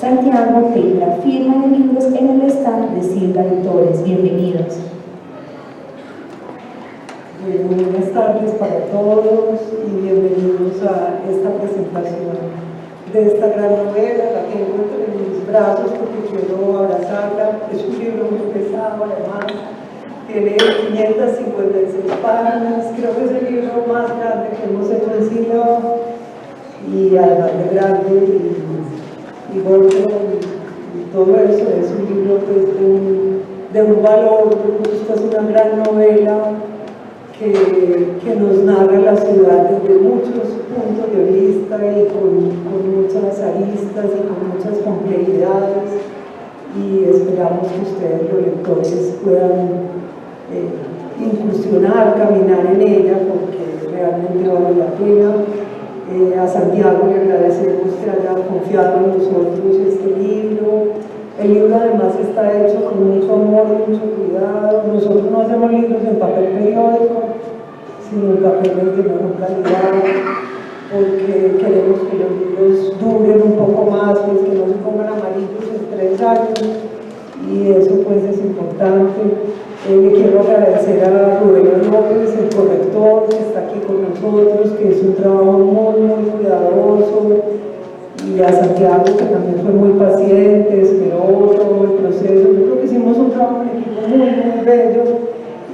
Santiago pide la firma de libros en el stand de Silva Editores. Bienvenidos. Buenas tardes para todos y bienvenidos a esta presentación de esta gran novela. La tengo entre mis brazos porque quiero abrazarla. Es un libro muy pesado, además tiene 556 páginas. Creo que es el libro más grande que hemos hecho en Sílaba, y además de grande y gordo y todo eso. Es un libro pues, de un valor. Esta es una gran novela que nos narra la ciudad desde muchos puntos de vista y con muchas aristas y con muchas complejidades, y esperamos que ustedes, los lectores, puedan incursionar, caminar en ella, porque realmente vale la pena. A Santiago le agradecemos que haya confiado en nosotros este libro. El libro además está hecho con mucho amor y mucho cuidado. Nosotros no hacemos libros en papel periódico, sino en papeles de mejor calidad, porque queremos que los libros duren un poco más, pues que no se pongan amarillos en 3 años, y eso pues es importante. Le quiero agradecer a Rubén López, el corrector, que está aquí con nosotros, que es un trabajo muy cuidadoso, y a Santiago, que también fue muy paciente, esperó todo el proceso. Yo creo que hicimos un trabajo en equipo muy bello,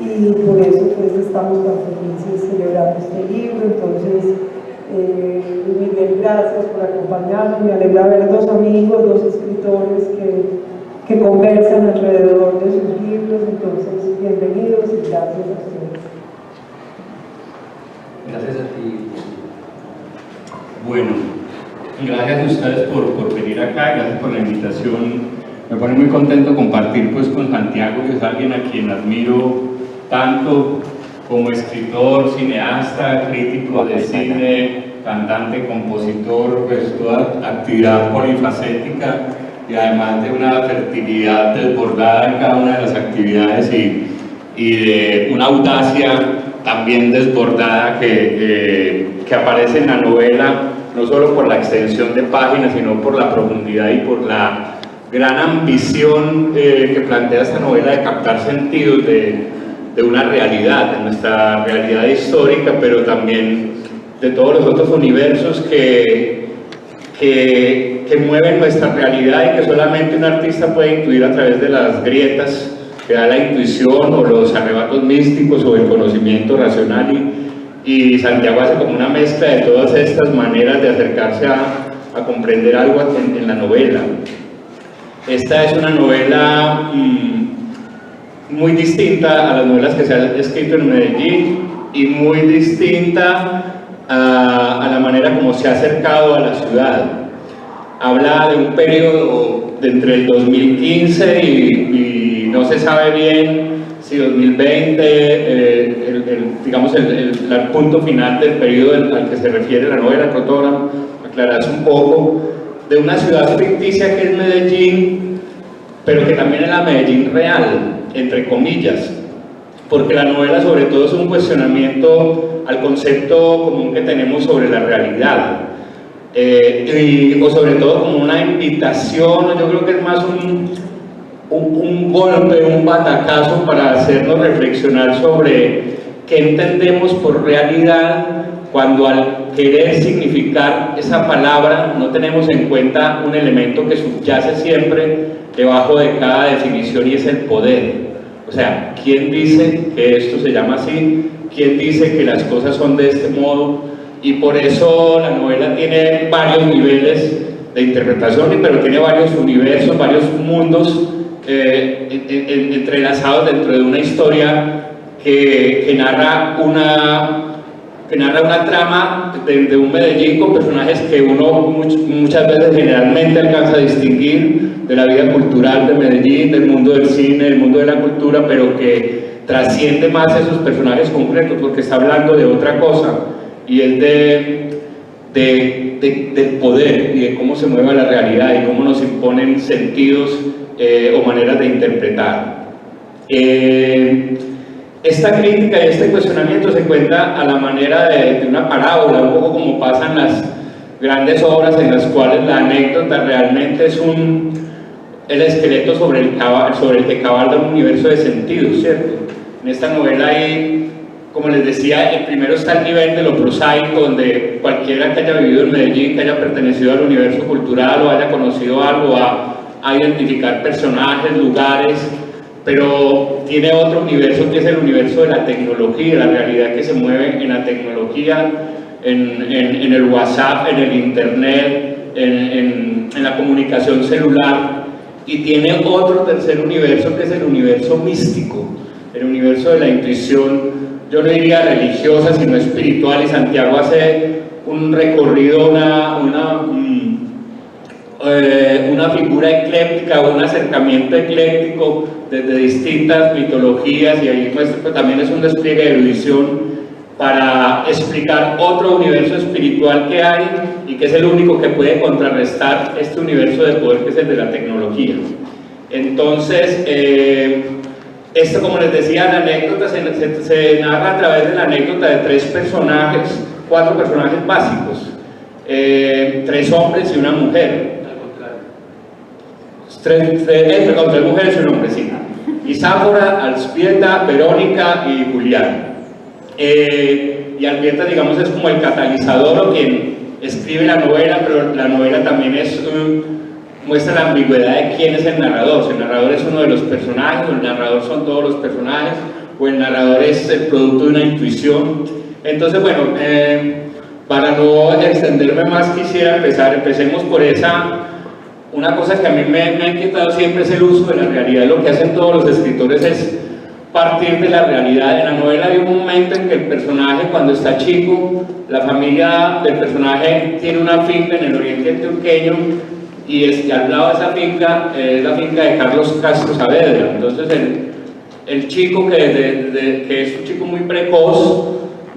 y por eso pues estamos tan felices celebrando este libro. Entonces, Miguel, gracias por acompañarnos. Me alegra ver 2 amigos, 2 escritores que conversan alrededor de sus libros. Entonces, bienvenidos y gracias a ustedes. Gracias a ti. Bueno, gracias a ustedes por venir acá, gracias por la invitación. Me pone muy contento compartir pues con Santiago, que es alguien a quien admiro tanto como escritor, cineasta, crítico de cine, cantante, compositor, pues toda actividad polifacética, y además de una fertilidad desbordada en cada una de las actividades y de una audacia también desbordada que aparece en la novela, no solo por la extensión de páginas, sino por la profundidad y por la gran ambición que plantea esta novela de captar sentidos de una realidad, de nuestra realidad histórica, pero también de todos los otros universos que mueven nuestra realidad y que solamente un artista puede intuir a través de las grietas que da la intuición o los arrebatos místicos o el conocimiento racional, y Santiago hace como una mezcla de todas estas maneras de acercarse a comprender algo en la novela. Esta es una novela muy distinta a las novelas que se han escrito en Medellín y muy distinta a la manera como se ha acercado a la ciudad. Habla de un periodo de entre el 2015 y no se sabe bien si 2020, digamos el punto final del periodo al que se refiere la novela. Protógrafo, aclararse un poco de una ciudad ficticia que es Medellín, pero que también es la Medellín real, entre comillas, porque la novela sobre todo es un cuestionamiento al concepto común que tenemos sobre la realidad, o sobre todo como una invitación. Yo creo que es más un golpe, un batacazo para hacernos reflexionar sobre qué entendemos por realidad cuando al querer significar esa palabra no tenemos en cuenta un elemento que subyace siempre debajo de cada definición, y es el poder. O sea, ¿quién dice que esto se llama así? ¿Quién dice que las cosas son de este modo? Y por eso la novela tiene varios niveles de interpretación, pero tiene varios universos, varios mundos entrelazados dentro de una historia que narra una trama de un Medellín con personajes que uno muchas veces generalmente alcanza a distinguir de la vida cultural de Medellín, del mundo del cine, del mundo de la cultura, pero que trasciende más esos personajes concretos porque está hablando de otra cosa, y es del poder y de cómo se mueve la realidad y cómo nos imponen sentidos o maneras de interpretar. Esta crítica y este cuestionamiento se cuenta a la manera de una parábola, un poco como pasan grandes obras en las cuales la anécdota realmente es el esqueleto sobre el que cabalga un universo de sentidos, ¿cierto? En esta novela hay, como les decía, el primero está el nivel de lo prosaico, donde cualquiera que haya vivido en Medellín, que haya pertenecido al universo cultural o haya conocido algo, va a identificar personajes, lugares, pero tiene otro universo que es el universo de la tecnología, la realidad que se mueve en la tecnología, en el WhatsApp, en el internet, en la comunicación celular, y tiene otro tercer universo que es el universo místico, el universo de la intuición, yo no diría religiosa sino espiritual, y Santiago hace un recorrido, una figura ecléctica, un acercamiento ecléctico desde distintas mitologías, y ahí pues también es un despliegue de erudición para explicar otro universo espiritual que hay y que es el único que puede contrarrestar este universo de poder que es el de la tecnología. Entonces, esto, como les decía, la anécdota se narra a través de la anécdota de cuatro personajes básicos, 3 hombres y una mujer. Tres mujeres y un hombre, sí. Isáfora, Alzbieta, Verónica y Julián. Y Alzbieta, digamos, es como el catalizador o quien escribe la novela, pero la novela también muestra la ambigüedad de quién es el narrador. Si el narrador es uno de los personajes, o el narrador son todos los personajes, o el narrador es el producto de una intuición. Entonces, bueno, para no extenderme más, empecemos por una cosa que a mí me ha inquietado siempre es el uso de la realidad. Lo que hacen todos los escritores es partir de la realidad. En la novela hay un momento en que el personaje, cuando está chico, la familia del personaje tiene una finca en el oriente antioqueño, y al lado de esa finca es la finca de Carlos Castro Saavedra. Entonces el chico que es un chico muy precoz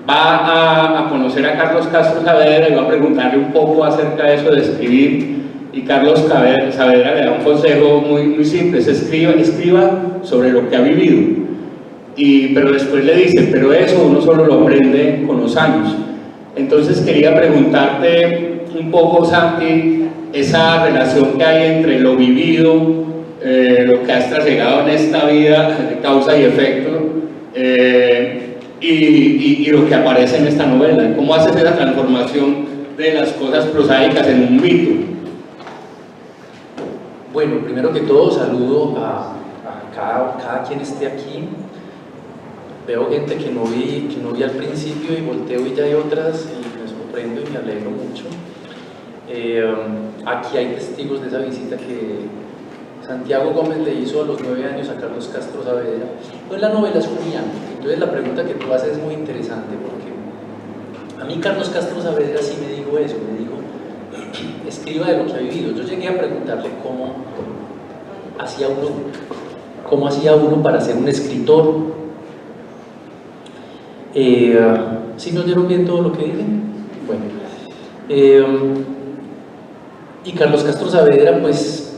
va a conocer a Carlos Castro Saavedra y va a preguntarle un poco acerca de eso de escribir, y Carlos Saavedra le da un consejo muy simple: escriba sobre lo que ha vivido. Pero después le dice, pero eso uno solo lo aprende con los años. Entonces quería preguntarte un poco, Santi, esa relación que hay entre lo vivido, lo que has trasegado en esta vida de causa y efecto, y lo que aparece en esta novela. ¿Cómo haces esa transformación de las cosas prosaicas en un mito? Bueno, primero que todo saludo a cada quien esté aquí. Veo gente que no vi al principio y volteo y ya hay otras, y me sorprendo y me alegro mucho. Aquí hay testigos de esa visita que Santiago Gómez le hizo a los 9 años a Carlos Castro Saavedra. Pues la novela es Julián. Entonces la pregunta que tú haces es muy interesante, porque a mí Carlos Castro Saavedra sí me dijo eso, me dijo, escriba de lo que ha vivido. Yo llegué a preguntarle cómo hacía uno para ser un escritor. ¿Sí nos dieron bien todo lo que dije? Bueno, y Carlos Castro Saavedra pues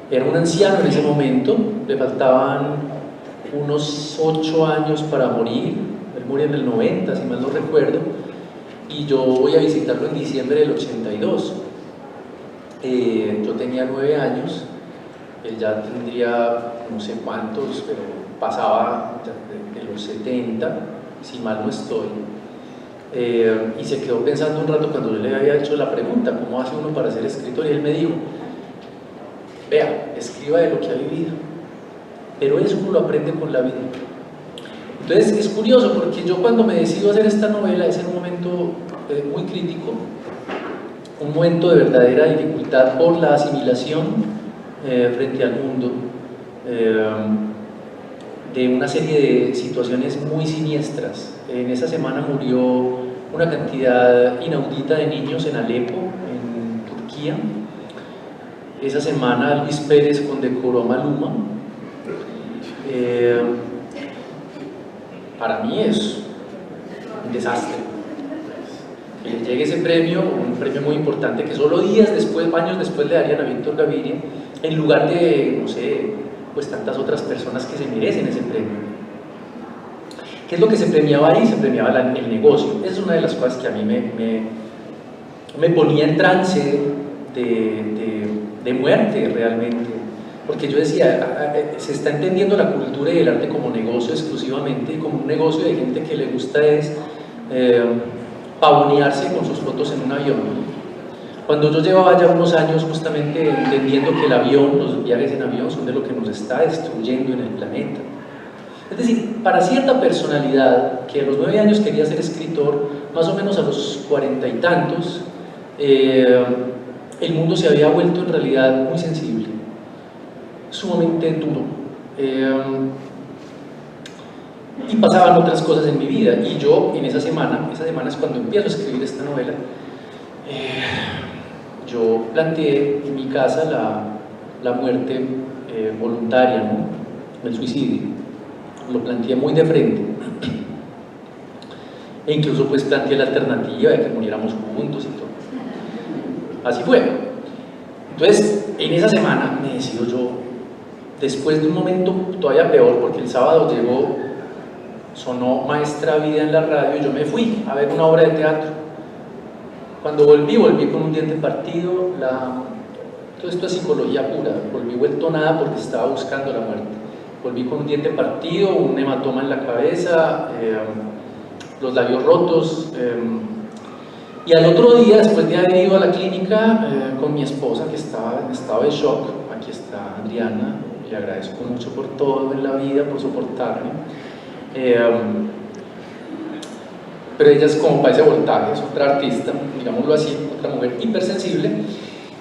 era un anciano en ese momento, le faltaban unos 8 años para morir. Él murió en el 90, si mal no recuerdo, y yo voy a visitarlo en diciembre del 82. Yo tenía 9 años, él ya tendría no sé cuántos, pero pasaba de los 70, si mal no estoy. Y se quedó pensando un rato cuando yo le había hecho la pregunta, ¿cómo hace uno para ser escritor? Y él me dijo, vea, escriba de lo que ha vivido, pero eso uno lo aprende con la vida. Entonces es curioso, porque yo cuando me decido hacer esta novela es en un momento muy crítico, un momento de verdadera dificultad por la asimilación frente al mundo, de una serie de situaciones muy siniestras. En esa semana murió una cantidad inaudita de niños en Alepo, en Turquía. Esa semana Luis Pérez condecoró a Maluma. Para mí es un desastre que le llegue ese premio, un premio muy importante que solo años después le darían a Víctor Gaviria, en lugar de, no sé, pues tantas otras personas que se merecen ese premio. ¿Qué es lo que se premiaba ahí? Se premiaba el negocio. Esa es una de las cosas que a mí me ponía en trance de muerte realmente, porque yo decía, se está entendiendo la cultura y el arte como negocio exclusivamente, y como un negocio de gente que le gusta es pavonearse con sus fotos en un avión. Cuando yo llevaba ya unos años justamente entendiendo que el avión, los viajes en avión son de lo que nos está destruyendo en el planeta. Es decir, para cierta personalidad que a los 9 años quería ser escritor, más o menos a los 40 y tantos, el mundo se había vuelto en realidad muy sensible, sumamente duro, y pasaban otras cosas en mi vida, y yo en esa semana es cuando empiezo a escribir esta novela, yo planteé en mi casa la muerte voluntaria, ¿no? El suicidio, lo planteé muy de frente, e incluso pues planteé la alternativa de que muriéramos juntos y todo. Así fue. Entonces, en esa semana me decido yo, después de un momento todavía peor, porque el sábado sonó Maestra Vida en la radio y yo me fui a ver una obra de teatro. Cuando volví con un diente partido, todo esto es psicología pura, volví vuelto nada porque estaba buscando la muerte. Volví con un diente partido, un hematoma en la cabeza, los labios rotos, y al otro día, después de haber ido a la clínica con mi esposa, que estaba en estado de shock, aquí está Adriana, le agradezco mucho por todo en la vida, por soportarme, pero ella es como para ese voltaje, es otra artista, digámoslo así, otra mujer hipersensible.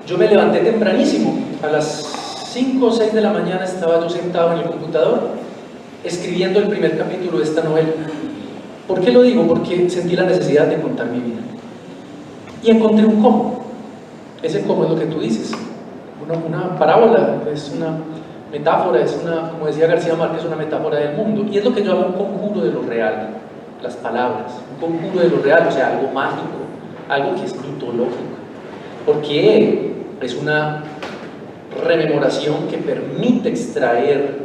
Yo me levanté tempranísimo, a las 5 o 6 de la mañana estaba yo sentado en el computador escribiendo el primer capítulo de esta novela. ¿Por qué lo digo? Porque sentí la necesidad de contar mi vida. Y encontré un cómo. Ese cómo es lo que tú dices. Una parábola, es una metáfora, como decía García Márquez, una metáfora del mundo. Y es lo que yo llamo un conjuro de lo real, las palabras. Un conjuro de lo real, o sea, algo mágico, algo que es mitológico. Porque es una rememoración que permite extraer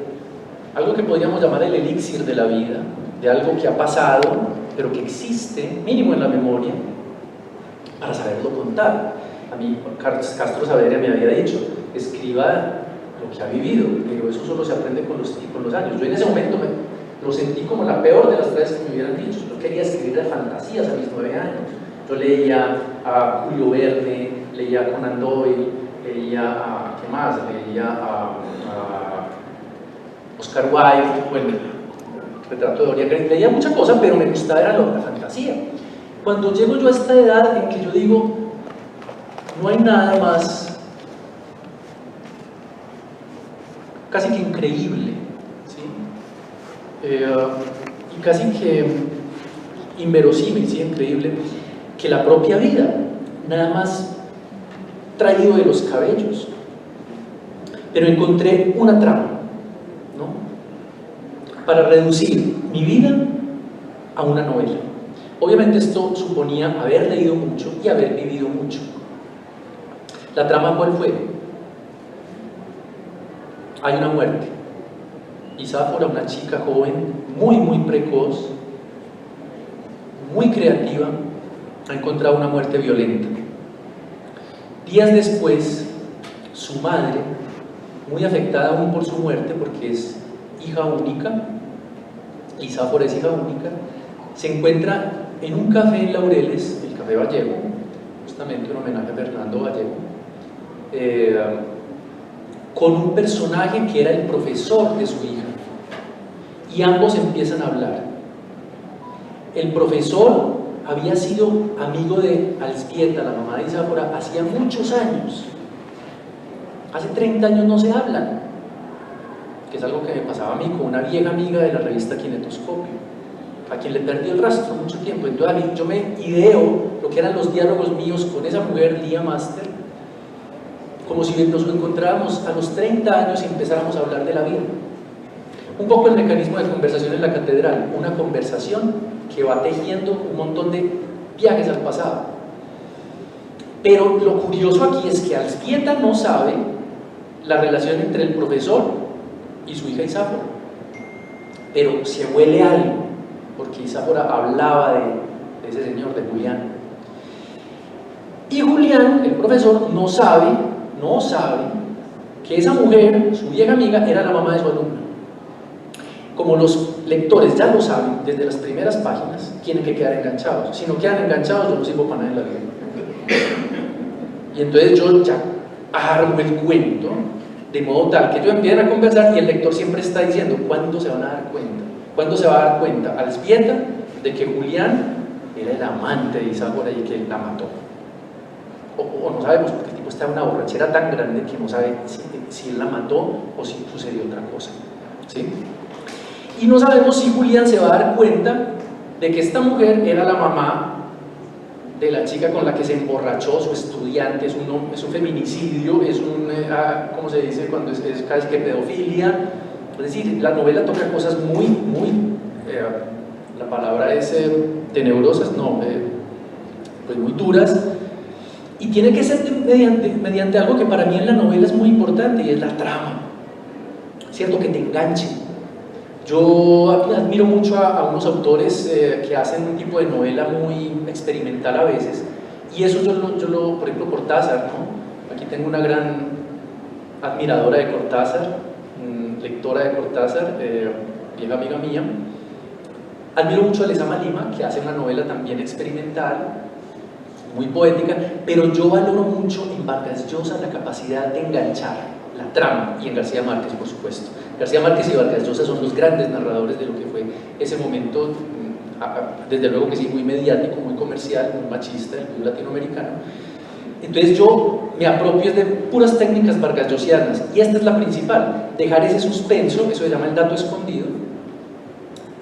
algo que podríamos llamar el elixir de la vida, de algo que ha pasado, pero que existe, mínimo en la memoria, para saberlo contar. A mí Carlos Castro Saavedra me había dicho, escriba lo que ha vivido, pero eso solo se aprende con los años. Yo en ese momento lo sentí como la peor de las frases que me hubieran dicho. Yo quería escribir de fantasías a mis 9 años. Yo leía a Julio Verne, leía a Conan Doyle, leía a, ¿qué más? Leía a Oscar Wilde, bueno, Retrato de Dorian Gray, leía muchas cosas, pero me gustaba era la fantasía. Cuando llego yo a esta edad en que yo digo, no hay nada más casi que increíble, ¿sí? Y casi que inverosímil, ¿sí? Increíble, que la propia vida, nada más traído de los cabellos. Pero encontré una trama, ¿no? Para reducir mi vida a una novela. Obviamente esto suponía haber leído mucho y haber vivido mucho. ¿La trama cuál fue? Hay una muerte. Isáfora, una chica joven, muy precoz, muy creativa, ha encontrado una muerte violenta. Días después, su madre, muy afectada aún por su muerte, porque es hija única, Isáfora es hija única, se encuentra en un café en Laureles, el Café Vallejo, justamente un homenaje a Fernando Vallejo, con un personaje que era el profesor de su hija, y ambos empiezan a hablar. El profesor había sido amigo de Alzbieta, la mamá de Isáfora, hacía muchos años. Hace 30 años no se hablan, que es algo que me pasaba a mí con una vieja amiga de la revista Kinetoscopio, a quien le perdí el rastro mucho tiempo. Entonces a mí, yo me ideo lo que eran los diálogos míos con esa mujer, Lía Master, como si nos encontráramos a los 30 años y empezáramos a hablar de la vida. Un poco el mecanismo de conversación en la catedral, una conversación que va tejiendo un montón de viajes al pasado. Pero lo curioso aquí es que Alzbieta no sabe la relación entre el profesor y su hija Isáfora, pero se huele algo, porque Isáfora hablaba de ese señor, de Julián. Y Julián, el profesor, no sabe que esa mujer, su vieja amiga, era la mamá de su alumna. Como los lectores ya lo saben desde las primeras páginas, tienen que quedar enganchados. Si no quedan enganchados, yo no sirvo para nada en la vida. Y entonces yo ya armo el cuento de modo tal que ellos empiezan a conversar y el lector siempre está diciendo ¿cuándo se van a dar cuenta? ¿Cuándo se va a dar cuenta Alzbieta de que Julián era el amante de Isáfora y que la mató? O no sabemos, porque el tipo está en una borrachera tan grande que no sabe si él la mató o si sucedió otra cosa, ¿sí? Y no sabemos si Julián se va a dar cuenta de que esta mujer era la mamá de la chica con la que se emborrachó, su estudiante. Es un feminicidio, es un, ¿cómo se dice? Cuando es casi que pedofilia. Es decir, la novela toca cosas muy, la palabra es tenebrosas, no, pues muy duras, y tiene que ser mediante algo que para mí en la novela es muy importante, y es la trama, ¿cierto? Que te enganche. Yo admiro mucho a unos autores que hacen un tipo de novela muy experimental a veces, y eso por ejemplo, Cortázar, ¿no? Aquí tengo una gran admiradora de Cortázar, lectora de Cortázar, vieja amiga mía. Admiro mucho a Lezama Lima, que hace una novela también experimental, muy poética, pero yo valoro mucho en Vargas Llosa la capacidad de enganchar la trama, y en García Márquez, por supuesto. García Márquez y Vargas Llosa son los grandes narradores de lo que fue ese momento, desde luego que sí, muy mediático, muy comercial, muy machista, el mundo latinoamericano. Entonces yo me apropio de puras técnicas vargasllosianas, y esta es la principal, dejar ese suspenso, eso se llama el dato escondido.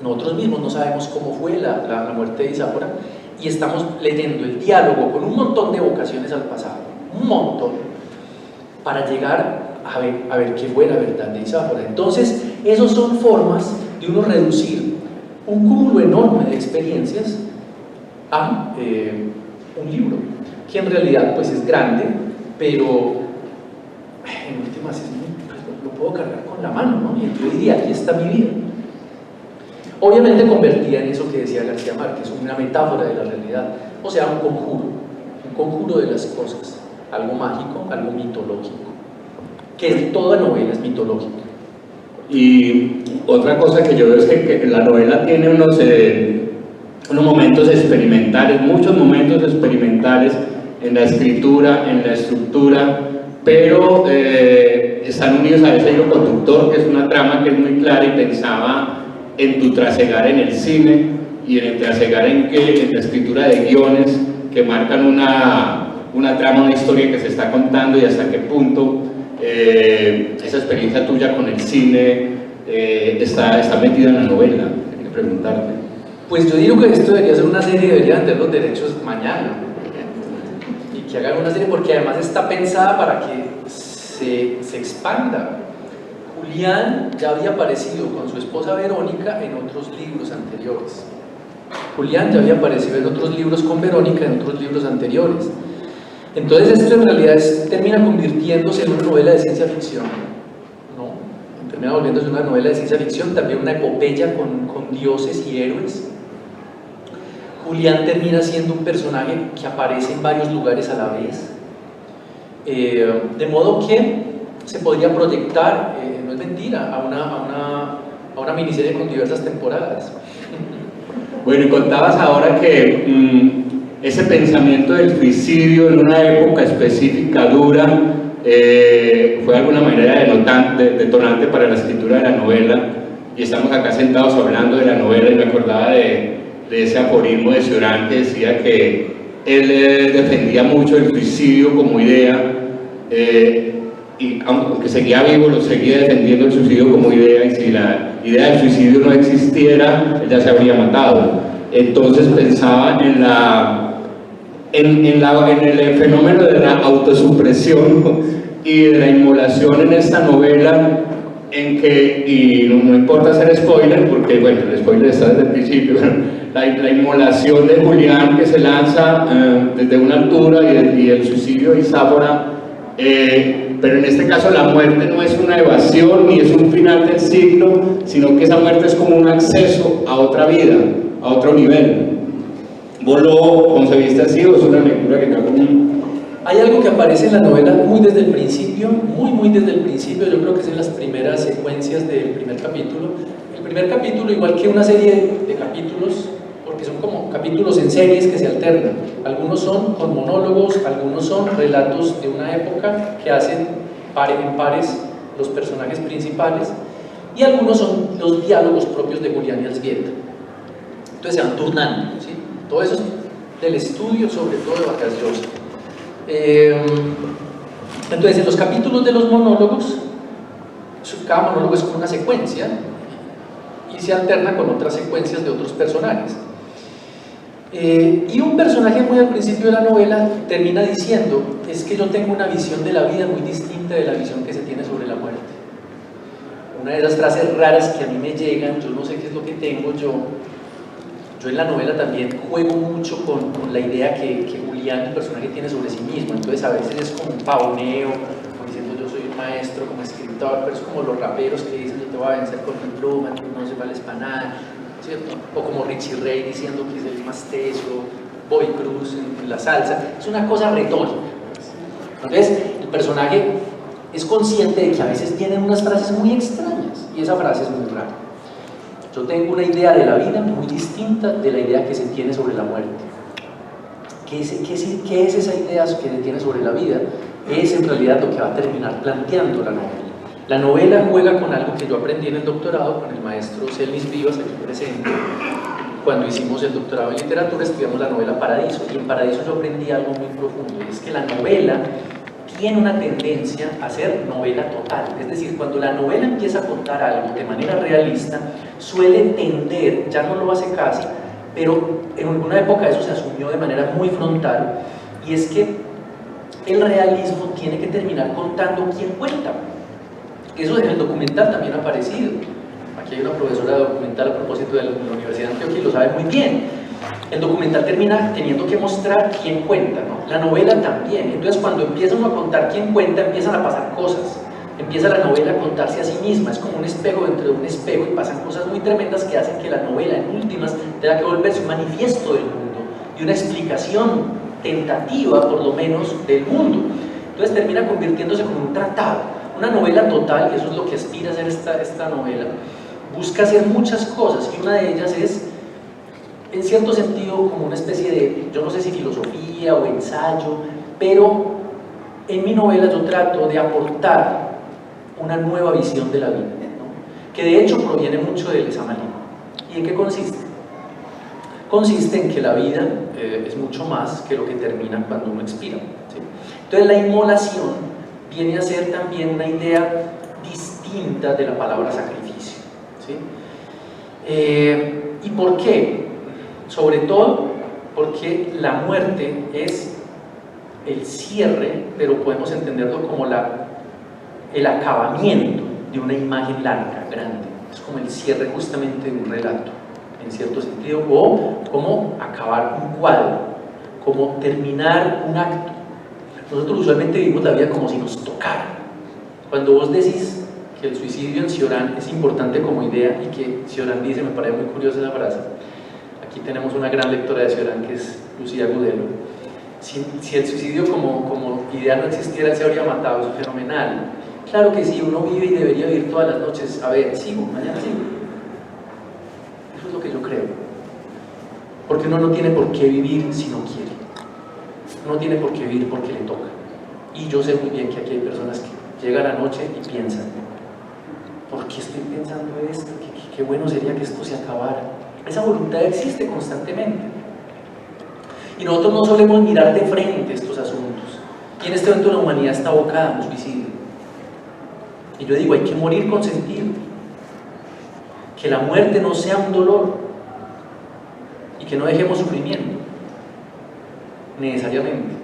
Nosotros mismos no sabemos cómo fue la muerte de Isáfora, y estamos leyendo el diálogo con un montón de evocaciones al pasado, un montón, para llegar a ver qué fue la verdad de Isáfora. Entonces, esas son formas de uno reducir un cúmulo enorme de experiencias a un libro, que en realidad pues es grande, pero en últimas lo puedo cargar con la mano, ¿no? Y yo diría, aquí está mi vida. Obviamente convertía en eso que decía García Márquez, una metáfora de la realidad, o sea, un conjuro de las cosas, algo mágico, algo mitológico, que toda novela es mitológica. Y otra cosa que yo veo es que la novela tiene unos momentos experimentales, muchos momentos experimentales en la escritura, en la estructura, pero están unidos a ese hilo conductor, que es una trama que es muy clara, y pensaba en tu trasegar en el cine y en el trasegar en la escritura de guiones que marcan una trama, una historia que se está contando, y hasta qué punto esa experiencia tuya con el cine está metida en la novela. Hay que preguntarte. Pues yo digo que esto debería ser una serie, debería vender los derechos mañana, y que hagan una serie, porque además está pensada para que se expanda. Julián ya había aparecido con su esposa Verónica en otros libros anteriores. Julián ya había aparecido en otros libros con Verónica en otros libros anteriores. Entonces esto en realidad termina convirtiéndose en una novela de ciencia ficción, ¿no? Termina volviéndose una novela de ciencia ficción, también una epopeya con dioses y héroes. Julián termina siendo un personaje que aparece en varios lugares a la vez, de modo que se podría proyectar, no es mentira, a una miniserie con diversas temporadas. Bueno, y contabas ahora que ese pensamiento del suicidio en una época específica dura fue de alguna manera detonante para la escritura de la novela, y estamos acá sentados hablando de la novela, y me acordaba de ese aforismo de Cioran, que decía que él defendía mucho el suicidio como idea, y aunque seguía vivo, lo seguía defendiendo el suicidio como idea, y si la idea del suicidio no existiera, él ya se habría matado. Entonces pensaba en el fenómeno de la autosupresión y de la inmolación en esta novela, en que, y no importa hacer spoiler, porque bueno, el spoiler está desde el principio, la inmolación de Julián, que se lanza desde una altura, y el suicidio de Isáfora. Pero en este caso la muerte no es una evasión ni es un final del ciclo, sino que esa muerte es como un acceso a otra vida, a otro nivel. ¿Vos lo concebiste así, o es una lectura que te hago Hay algo que aparece en la novela muy desde el principio, muy desde el principio, yo creo que es en las primeras secuencias del primer capítulo. El primer capítulo, igual que una serie de capítulos, porque son como capítulos en series que se alternan. Algunos son con monólogos, algunos son relatos de una época que hacen en pares los personajes principales, y algunos son los diálogos propios de Julián y Elzbieta. Entonces se van turnando, ¿sí? Todo eso es del estudio, sobre todo de Vargas Llosa. Entonces en los capítulos de los monólogos, cada monólogo es como una secuencia y se alterna con otras secuencias de otros personajes. Y un personaje muy al principio de la novela termina diciendo: es que yo tengo una visión de la vida muy distinta de la visión que se tiene sobre la muerte. Una de esas frases raras que a mí me llegan, yo no sé qué es lo que tengo, yo en la novela también juego mucho con la idea que Julián, el personaje, tiene sobre sí mismo. Entonces a veces es como un pavoneo, como diciendo yo soy un maestro, como escritor, pero es como los raperos que dicen yo te voy a vencer con mi pluma, tú no se vales para nada, ¿cierto? O como Richie Ray diciendo que es el más teso, Bobby Cruz en la salsa. Es una cosa retórica. Entonces el personaje es consciente de que a veces tienen unas frases muy extrañas y esa frase es muy rara. Yo tengo una idea de la vida muy distinta de la idea que se tiene sobre la muerte. ¿Qué es esa idea que se tiene sobre la vida? Es en realidad lo que va a terminar planteando la novela. La novela juega con algo que yo aprendí en el doctorado con el maestro Selmis Vivas, aquí presente. Cuando hicimos el doctorado en literatura estudiamos la novela Paradiso, y en Paradiso yo aprendí algo muy profundo, y es que la novela tiene una tendencia a ser novela total. Es decir, cuando la novela empieza a contar algo de manera realista, suele tender, ya no lo hace casi, pero en alguna época eso se asumió de manera muy frontal, y es que el realismo tiene que terminar contando quién cuenta. Eso en el documental también ha aparecido. Aquí hay una profesora de documental a propósito de la Universidad de Antioquia y lo sabe muy bien. El documental termina teniendo que mostrar quién cuenta, ¿no? La novela también. Entonces cuando empieza uno a contar quién cuenta, empiezan a pasar cosas. Empieza la novela a contarse a sí misma, es como un espejo dentro de un espejo, y pasan cosas muy tremendas que hacen que la novela en últimas tenga que volverse un manifiesto del mundo y una explicación tentativa, por lo menos, del mundo. Entonces termina convirtiéndose como un tratado, una novela total, y eso es lo que aspira a hacer esta novela. Busca hacer muchas cosas, y una de ellas es, en cierto sentido, como una especie de, yo no sé si filosofía o ensayo, pero en mi novela yo trato de aportar una nueva visión de la vida, ¿no? Que de hecho proviene mucho del Samalí. ¿Y en qué consiste? Consiste en que la vida es mucho más que lo que termina cuando uno expira, ¿sí? Entonces la inmolación viene a ser también una idea distinta de la palabra sacrificio, ¿sí? ¿Y por qué? Sobre todo porque la muerte es el cierre, pero podemos entenderlo como el acabamiento de una imagen larga, grande. Es como el cierre justamente de un relato, en cierto sentido, o como acabar un cuadro, como terminar un acto. Nosotros usualmente vivimos la vida como si nos tocara. Cuando vos decís que el suicidio en Cioran es importante como idea, y que Cioran dice, me parece muy curiosa esa frase, aquí tenemos una gran lectora de Cioran que es Lucía Gudelo. Si el suicidio como idea no existiera, él se habría matado, eso es fenomenal. Claro que sí, uno vive y debería vivir todas las noches, a ver, sigo, mañana sigo. Eso es lo que yo creo. Porque uno no tiene por qué vivir si no quiere. Uno tiene por qué vivir porque le toca. Y yo sé muy bien que aquí hay personas que llegan a la noche y piensan, ¿por qué estoy pensando esto? Qué bueno sería que esto se acabara. Esa voluntad existe constantemente. Y nosotros no solemos mirar de frente estos asuntos. Y en este momento la humanidad está abocada a un suicidio. Y yo digo, hay que morir con sentido. Que la muerte no sea un dolor. Y que no dejemos sufrimiento. Necesariamente.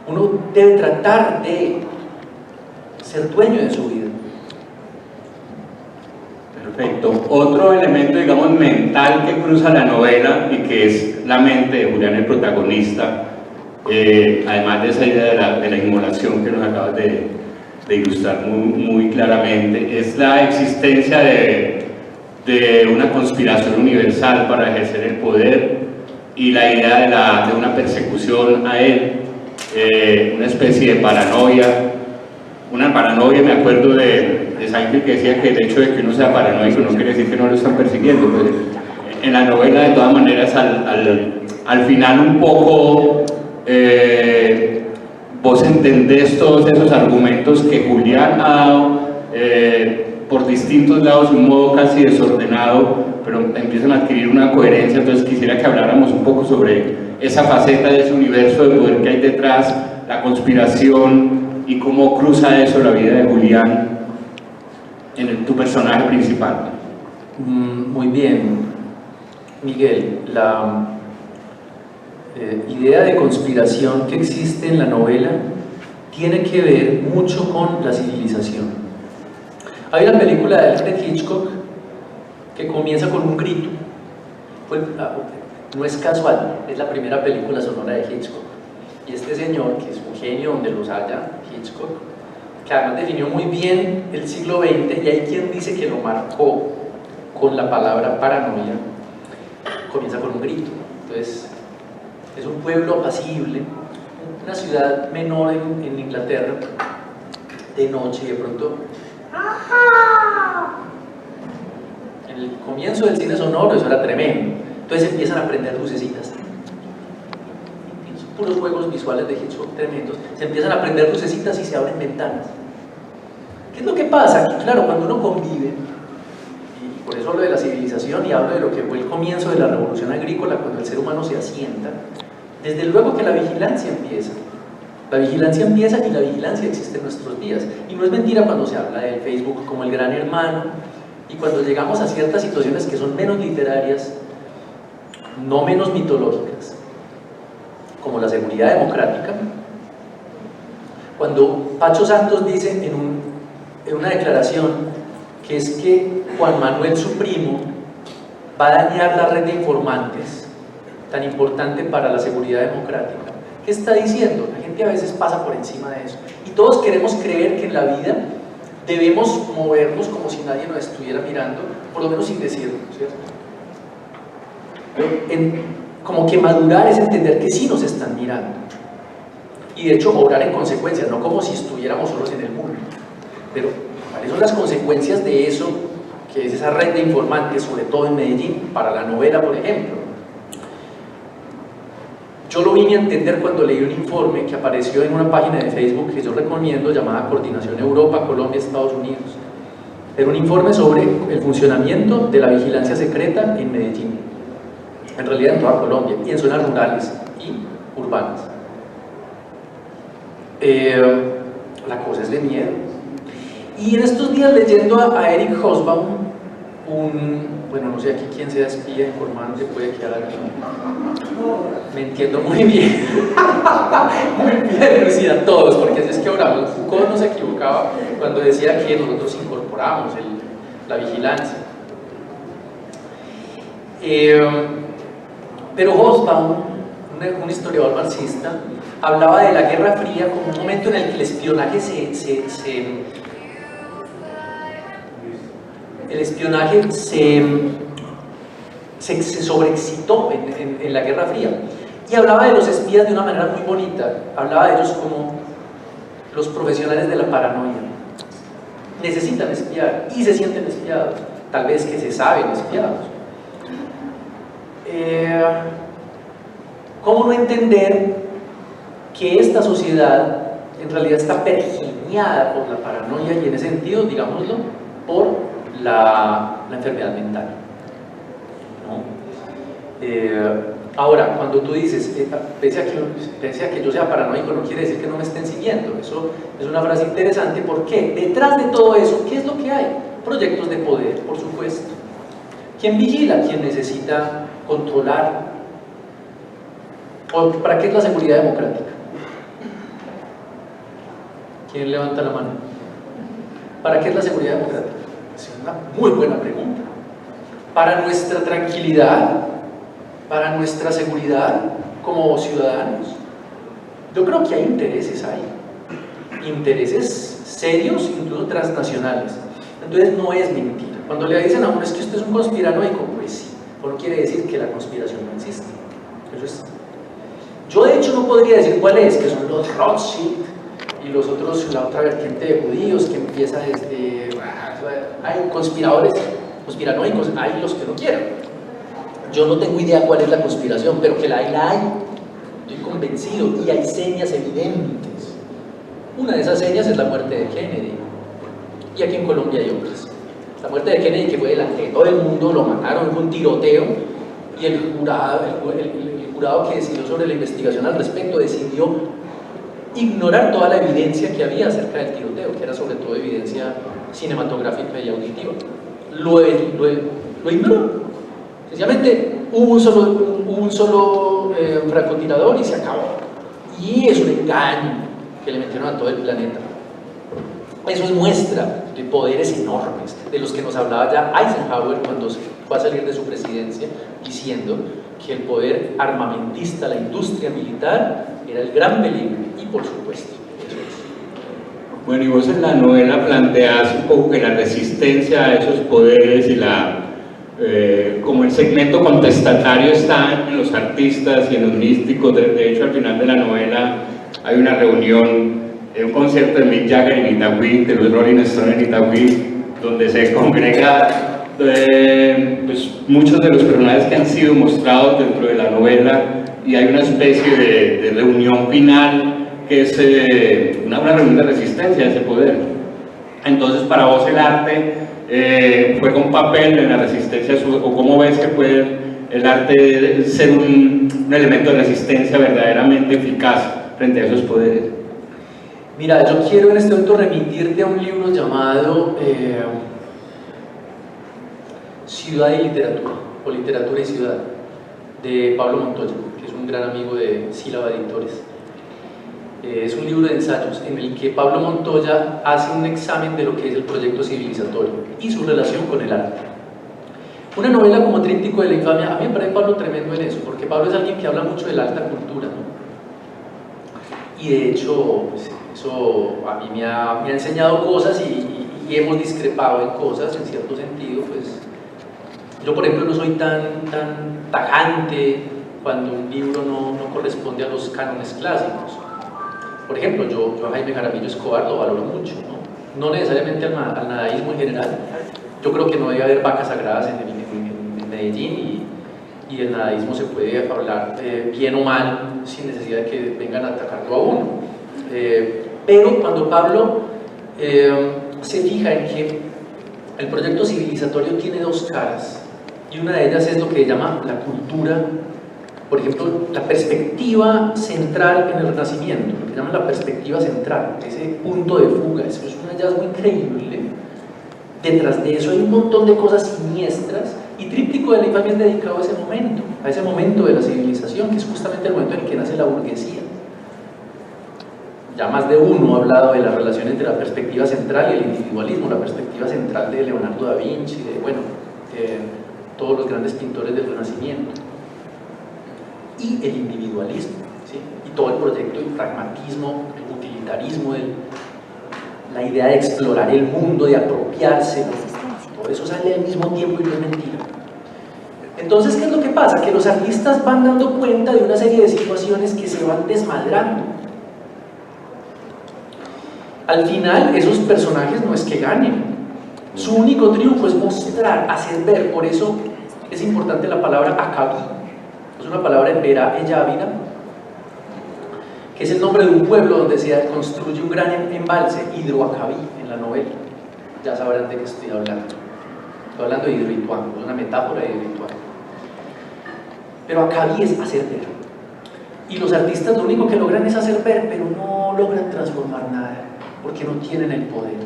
Uno debe tratar de ser dueño de su vida. Perfecto. Otro elemento, digamos, mental que cruza la novela y que es la mente de Julián, el protagonista, además de esa idea de la inmolación que nos acabas de ilustrar muy claramente, es la existencia de una conspiración universal para ejercer el poder y la idea de una persecución a él una especie de paranoia. Una paranoia, me acuerdo de Seinfeld que decía que el hecho de que uno sea paranoico no quiere decir que no lo están persiguiendo. Pues, en la novela, de todas maneras, al final un poco vos entendés todos esos argumentos que Julián ha dado por distintos lados de un modo casi desordenado, pero empiezan a adquirir una coherencia. Entonces quisiera que habláramos un poco sobre esa faceta de ese universo de poder que hay detrás, la conspiración, y cómo cruza eso la vida de Julián en tu personaje principal. Muy bien, Miguel. La idea de conspiración que existe en la novela tiene que ver mucho con la civilización. Hay una película de Alfred Hitchcock que comienza con un grito. No es casual, es la primera película sonora de Hitchcock. Y este señor, que es un genio donde los haya, Hitchcock, que además definió muy bien el siglo XX, y hay quien dice que lo marcó con la palabra paranoia, comienza con un grito. Entonces, es un pueblo apacible, una ciudad menor en Inglaterra, de noche, y de pronto, en el comienzo del cine sonoro eso era tremendo. Entonces empiezan a prender lucecitas, puros juegos visuales de Hitchcock tremendos, se empiezan a prender lucecitas y se abren ventanas. ¿Qué es lo que pasa? Que claro, cuando uno convive, y por eso hablo de la civilización y hablo de lo que fue el comienzo de la revolución agrícola, cuando el ser humano se asienta, desde luego que la vigilancia empieza. La vigilancia empieza y la vigilancia existe en nuestros días. Y no es mentira cuando se habla del Facebook como el gran hermano, y cuando llegamos a ciertas situaciones que son menos literarias, no menos mitológicas, como la seguridad democrática. Cuando Pacho Santos dice en una declaración que es que Juan Manuel, su primo, va a dañar la red de informantes tan importante para la seguridad democrática, ¿qué está diciendo? La gente a veces pasa por encima de eso y todos queremos creer que en la vida debemos movernos como si nadie nos estuviera mirando, por lo menos sin decirlo, ¿cierto? Como que madurar es entender que sí nos están mirando y de hecho obrar en consecuencia, no como si estuviéramos solos en el mundo, pero ¿cuáles son las consecuencias de eso que es esa red de informantes, sobre todo en Medellín, para la novela, por ejemplo? Yo lo vine a entender cuando leí un informe que apareció en una página de Facebook que yo recomiendo, llamada Coordinación Europa, Colombia, Estados Unidos. Era un informe sobre el funcionamiento de la vigilancia secreta en Medellín, en realidad en toda Colombia, y en zonas rurales y urbanas. La cosa es de miedo. Y en estos días, leyendo a Eric Hobsbawm, bueno, no sé aquí quién sea espía informando, se puede quedar aquí. Me entiendo muy bien. Muy bien, Lucía, todos, porque así es que oramos. Foucault no se equivocaba cuando decía que nosotros incorporamos la vigilancia. Pero Hobsbawm, un historiador marxista, hablaba de la Guerra Fría como un momento en el que el espionaje se sobreexcitó en la Guerra Fría, y hablaba de los espías de una manera muy bonita. Hablaba de ellos como los profesionales de la paranoia. Necesitan espiar y se sienten espiados, tal vez que se saben espiados. ¿Cómo no entender que esta sociedad en realidad está pergeñada por la paranoia y en ese sentido, digámoslo, por la enfermedad mental, ¿no? Ahora, cuando tú dices, pese a que yo sea paranoico, no quiere decir que no me estén siguiendo. Eso es una frase interesante, porque detrás de todo eso, ¿qué es lo que hay? Proyectos de poder, por supuesto. ¿Quién vigila? ¿Quién necesita controlar? ¿O para qué es la seguridad democrática? ¿Quién levanta la mano? ¿Para qué es la seguridad democrática? Es una muy buena pregunta. Para nuestra tranquilidad, para nuestra seguridad como ciudadanos. Yo creo que hay intereses ahí, intereses serios, incluso transnacionales. Entonces no es mentira. Cuando le dicen a uno es que usted es un conspiranoico, pues sí, pero no quiere decir que la conspiración no existe. Eso es. Yo de hecho no podría decir cuál es, que son los Rothschild y los otros, la otra vertiente de judíos que empieza desde... Hay conspiradores, conspiranoicos, hay los que no quieren. Yo no tengo idea cuál es la conspiración, pero que la hay, estoy convencido, y hay señas evidentes. Una de esas señas es la muerte de Kennedy, y aquí en Colombia hay otras. La muerte de Kennedy, que fue delante de todo el mundo, lo mataron, fue un tiroteo, y el jurado que decidió sobre la investigación al respecto decidió ignorar toda la evidencia que había acerca del tiroteo, que era sobre todo evidencia cinematográfica y auditiva. Lo ignoró. Sencillamente hubo un solo francotirador y se acabó. Y es un engaño que le metieron a todo el planeta. Eso es muestra de poderes enormes, de los que nos hablaba ya Eisenhower cuando fue a salir de su presidencia, diciendo que el poder armamentista, la industria militar, era el gran peligro, y por supuesto, eso es. Bueno, y vos en la novela planteás un poco que la resistencia a esos poderes y como el segmento contestatario está en los artistas y en los místicos. De hecho, al final de la novela hay una reunión, un concierto de Mick Jagger en Itagüí, de los Rolling Stones en Itagüí, donde se congrega pues, muchos de los personajes que han sido mostrados dentro de la novela, y hay una especie de reunión final que es una reunión de resistencia a ese poder. Entonces, para vos el arte juega un papel en la resistencia, o cómo ves que puede el arte ser un elemento de resistencia verdaderamente eficaz frente a esos poderes. Mira, yo quiero en este momento remitirte a un libro llamado Ciudad y Literatura, o Literatura y Ciudad, de Pablo Montoya, que es un gran amigo de Sílaba Editores. Es un libro de ensayos en el que Pablo Montoya hace un examen de lo que es el proyecto civilizatorio y su relación con el arte. Una novela como Tríptico de la Infamia, a mí me parece Pablo tremendo en eso, porque Pablo es alguien que habla mucho de la alta cultura, ¿no? Y de hecho, pues, eso a mí me ha enseñado cosas y hemos discrepado en cosas, en cierto sentido. Pues yo, por ejemplo, no soy tan tajante cuando un libro no corresponde a los cánones clásicos. Por ejemplo, yo a Jaime Jaramillo Escobar lo valoro mucho, no necesariamente al nadaísmo en general. Yo creo que no debe haber vacas sagradas en Medellín, y el nadaísmo se puede hablar bien o mal sin necesidad de que vengan a atacarlo a uno. Pero cuando Pablo se fija en que el proyecto civilizatorio tiene dos caras, y una de ellas es lo que llama la cultura, por ejemplo, la perspectiva central en el Renacimiento, lo que llaman la perspectiva central, ese punto de fuga, eso es un hallazgo increíble. Detrás de eso hay un montón de cosas siniestras, y Tríptico de la Infamia es dedicado a ese momento de la civilización, que es justamente el momento en que nace la burguesía. Ya más de uno ha hablado de la relación entre la perspectiva central y el individualismo, la perspectiva central de Leonardo da Vinci, de todos los grandes pintores del Renacimiento, y el individualismo, ¿sí? Y todo el proyecto del pragmatismo, el utilitarismo, la idea de explorar el mundo, de apropiarse, todo eso sale al mismo tiempo y no es mentira. Entonces, ¿qué es lo que pasa? Que los artistas van dando cuenta de una serie de situaciones que se van desmadrando. Al final, esos personajes no es que ganen, su único triunfo es mostrar, hacer ver. Por eso es importante la palabra acabí. Es una palabra en Vera Ellávila, que es el nombre de un pueblo donde se construye un gran embalse, Hidroacabí, en la novela. Ya sabrán de qué estoy hablando. Estoy hablando de Hidroituango, es una metáfora de Hidroituango. Pero Acabí es hacer ver. Y los artistas lo único que logran es hacer ver, pero no logran transformar nada, porque no tienen el poder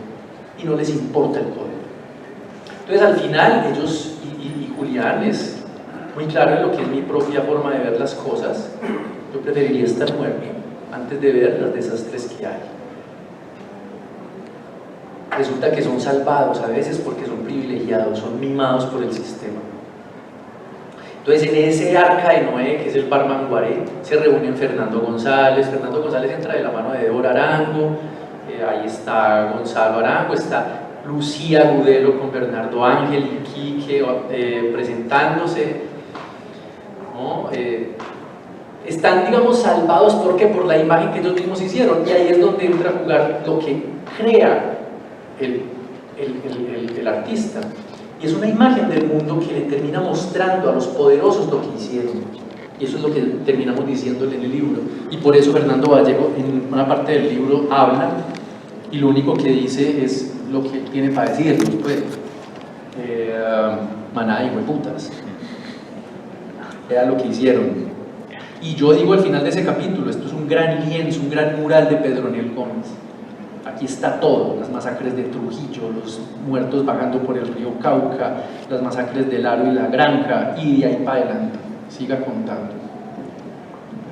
y no les importa el poder. Entonces, al final, ellos, y Julián es muy claro en lo que es mi propia forma de ver las cosas, yo preferiría estar muerto antes de ver las desastres que hay. Resulta que son salvados a veces porque son privilegiados, son mimados por el sistema. Entonces, en ese arca de Noé, que es el Barman Guaré, se reúnen Fernando González. Fernando González entra de la mano de Débora Arango, ahí está Gonzalo Arango, está Lucía Gudelo con Bernardo Ángel y Quique presentándose, ¿no? están, digamos, salvados, ¿por qué? Por la imagen que ellos mismos hicieron, y ahí es donde entra a jugar lo que crea el artista, y es una imagen del mundo que le termina mostrando a los poderosos lo que hicieron, y eso es lo que terminamos diciéndole en el libro, y por eso Fernando Vallejo en una parte del libro habla, y lo único que dice es lo que tiene para decirnos, pues, maná y hueputas, era lo que hicieron. Y yo digo al final de ese capítulo, esto es un gran lienzo, un gran mural de Pedronel Gómez. Aquí está todo, las masacres de Trujillo, los muertos vagando por el río Cauca, las masacres del Aro y la Granja, y de ahí para adelante. Siga contando.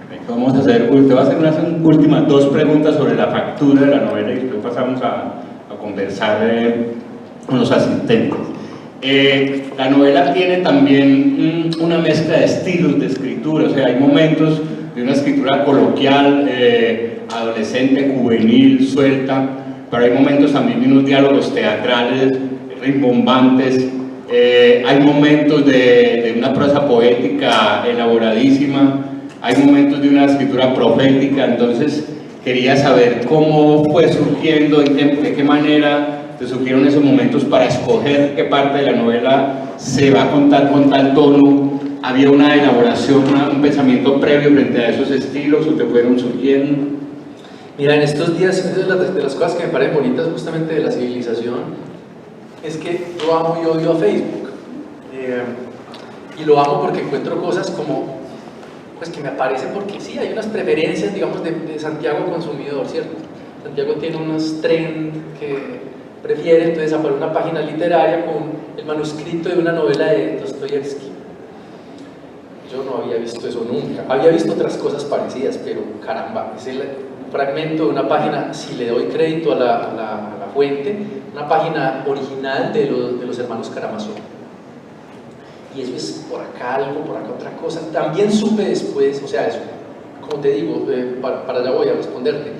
Perfecto, vamos a hacer, te voy a hacer unas últimas 2 preguntas sobre la factura de la novela y después pasamos a conversar con los asistentes. La novela tiene también una mezcla de estilos de escritura, o sea, hay momentos de una escritura coloquial, adolescente, juvenil, suelta, pero hay momentos también de unos diálogos teatrales, rimbombantes, hay momentos de una prosa poética elaboradísima, hay momentos de una escritura profética. Entonces quería saber cómo fue surgiendo, de qué manera te surgieron esos momentos para escoger qué parte de la novela se va a contar con tal tono. ¿Había una elaboración, un pensamiento previo frente a esos estilos o te fueron surgiendo? Mira, en estos días, una de las cosas que me parecen bonitas justamente de la civilización es que yo amo y odio a Facebook, y lo amo porque encuentro cosas como, pues que me aparecen porque sí, hay unas preferencias, digamos, de Santiago consumidor, ¿cierto? Santiago tiene unos trends que prefiere, entonces aparece una página literaria con el manuscrito de una novela de Dostoyevsky. Yo no había visto eso nunca, había visto otras cosas parecidas, pero caramba, es el fragmento de una página, si le doy crédito a la fuente, una página original de los hermanos Karamazov. Y eso es por acá algo, por acá otra cosa. También supe después, o sea, eso, como te digo, para allá voy a responderte.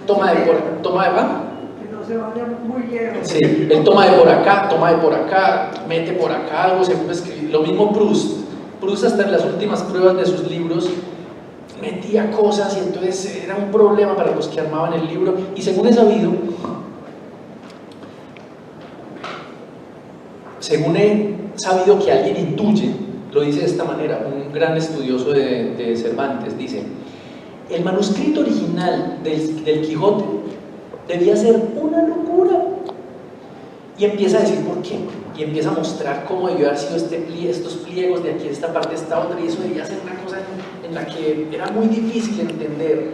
Toma de Se vaya muy lejos. sí, él toma de por acá, mete por acá algo, se puede escribir. Lo mismo Proust hasta en las últimas pruebas de sus libros metía cosas y entonces era un problema para los que armaban el libro. Y según he sabido que alguien intuye, lo dice de esta manera, un gran estudioso de Cervantes, dice: el manuscrito original del Quijote debía ser una locura, y empieza a decir por qué, y empieza a mostrar cómo debió haber sido estos pliegos de aquí, esta parte, esta otra, y eso debía ser una cosa en la que era muy difícil entender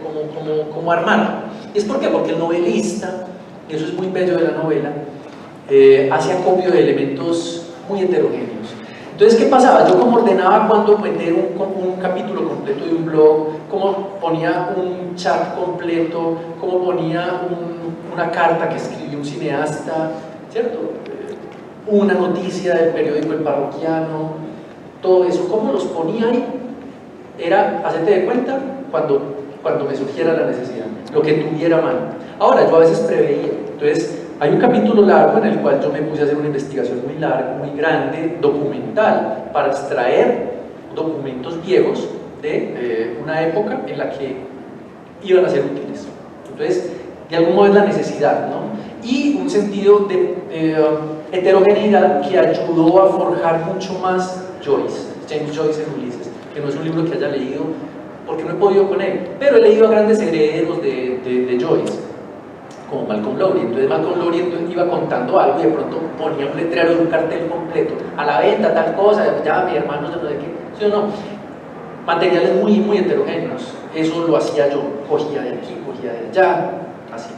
cómo armar. ¿Y es por qué? Porque el novelista, y eso es muy bello de la novela, hace acopio de elementos muy heterogéneos. Entonces, ¿qué pasaba? Yo como ordenaba cuándo meter un capítulo completo de un blog, cómo ponía un chat completo, cómo ponía una carta que escribió un cineasta, ¿cierto? Una noticia del periódico El Parroquiano, todo eso, cómo los ponía ahí, era, hacerte de cuenta, cuando me surgiera la necesidad, lo que tuviera a mano. Ahora, yo a veces preveía, entonces hay un capítulo largo en el cual yo me puse a hacer una investigación muy larga, muy grande, documental, para extraer documentos viejos de una época en la que iban a ser útiles. Entonces, de algún modo es la necesidad, ¿no? Y un sentido de heterogeneidad que ayudó a forjar mucho más James Joyce en Ulises, que no es un libro que haya leído porque no he podido con él, pero he leído a grandes herederos de Joyce, como Malcolm Lowry. Entonces Malcolm Lowry iba contando algo y de pronto ponía un letrero de un cartel completo, a la venta, tal cosa, ya mi hermano, no sé qué, ¿sí o no? Materiales muy, muy heterogéneos. Eso lo hacía yo, cogía de aquí, cogía de allá, así.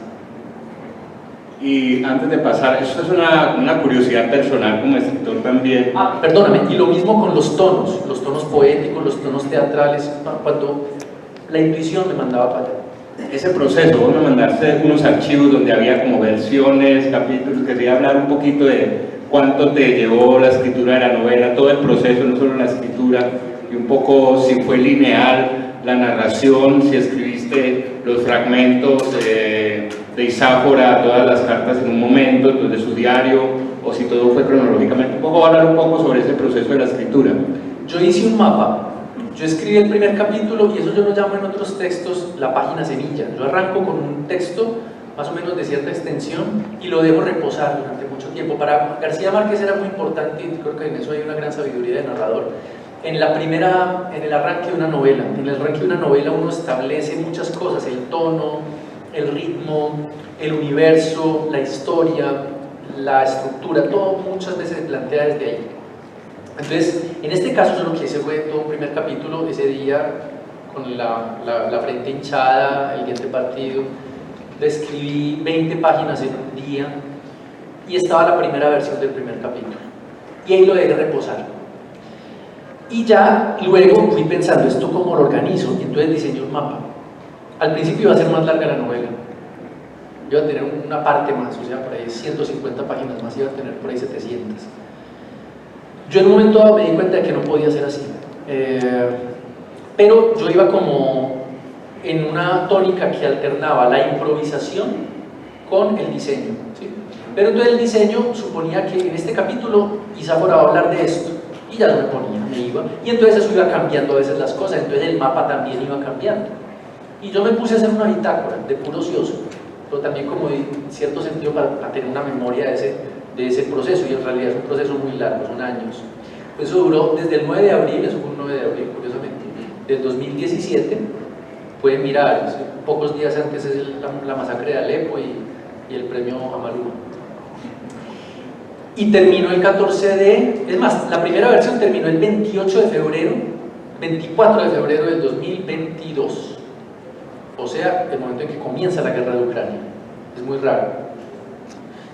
Y antes de pasar, eso es una curiosidad personal como escritor también. Perdóname, y lo mismo con los tonos poéticos, los tonos teatrales, cuando la intuición me mandaba para allá. Ese proceso, vos me mandaste unos archivos donde había como versiones, capítulos, quería hablar un poquito de cuánto te llevó la escritura de la novela, todo el proceso, no solo la escritura, y un poco si fue lineal la narración, si escribiste los fragmentos de Isáfora, todas las cartas en un momento, de su diario, o si todo fue cronológicamente. Un poco hablar un poco sobre ese proceso de la escritura. Yo hice un mapa yo escribí el primer capítulo y eso yo lo llamo en otros textos la página semilla. Yo arranco con un texto más o menos de cierta extensión y lo dejo reposar durante mucho tiempo. Para García Márquez era muy importante, y creo que en eso hay una gran sabiduría de narrador, en el arranque de una novela. En el arranque de una novela uno establece muchas cosas, el tono, el ritmo, el universo, la historia, la estructura, todo muchas veces se plantea desde ahí. Entonces, en este caso yo lo que hice fue todo un primer capítulo, ese día, con la frente hinchada, el diente partido, le escribí 20 páginas en un día y estaba la primera versión del primer capítulo. Y ahí lo dejé reposar. Y ya luego fui pensando, ¿esto cómo lo organizo? Y entonces diseñé un mapa. Al principio iba a ser más larga la novela. Iba a tener una parte más, o sea, por ahí 150 páginas más, iba a tener por ahí 700. Yo en un momento dado me di cuenta de que no podía ser así. Pero yo iba como en una tónica que alternaba la improvisación con el diseño, ¿sí? Pero entonces el diseño suponía que en este capítulo Isáfora va a hablar de esto, y ya no me ponía, me iba, y entonces eso iba cambiando a veces las cosas, entonces el mapa también iba cambiando. Y yo me puse a hacer una bitácora de puro ocioso, pero también como en cierto sentido para tener una memoria de ese proceso, y en realidad es un proceso muy largo, son años. Eso duró desde el 9 de abril, eso fue un 9 de abril curiosamente, del 2017, pueden mirar, pocos días antes es la masacre de Alepo y el premio a Maluma. Y terminó el 14 de, es más, la primera versión terminó el 28 de febrero, 24 de febrero del 2022. O sea, el momento en que comienza la guerra de Ucrania. Es muy raro.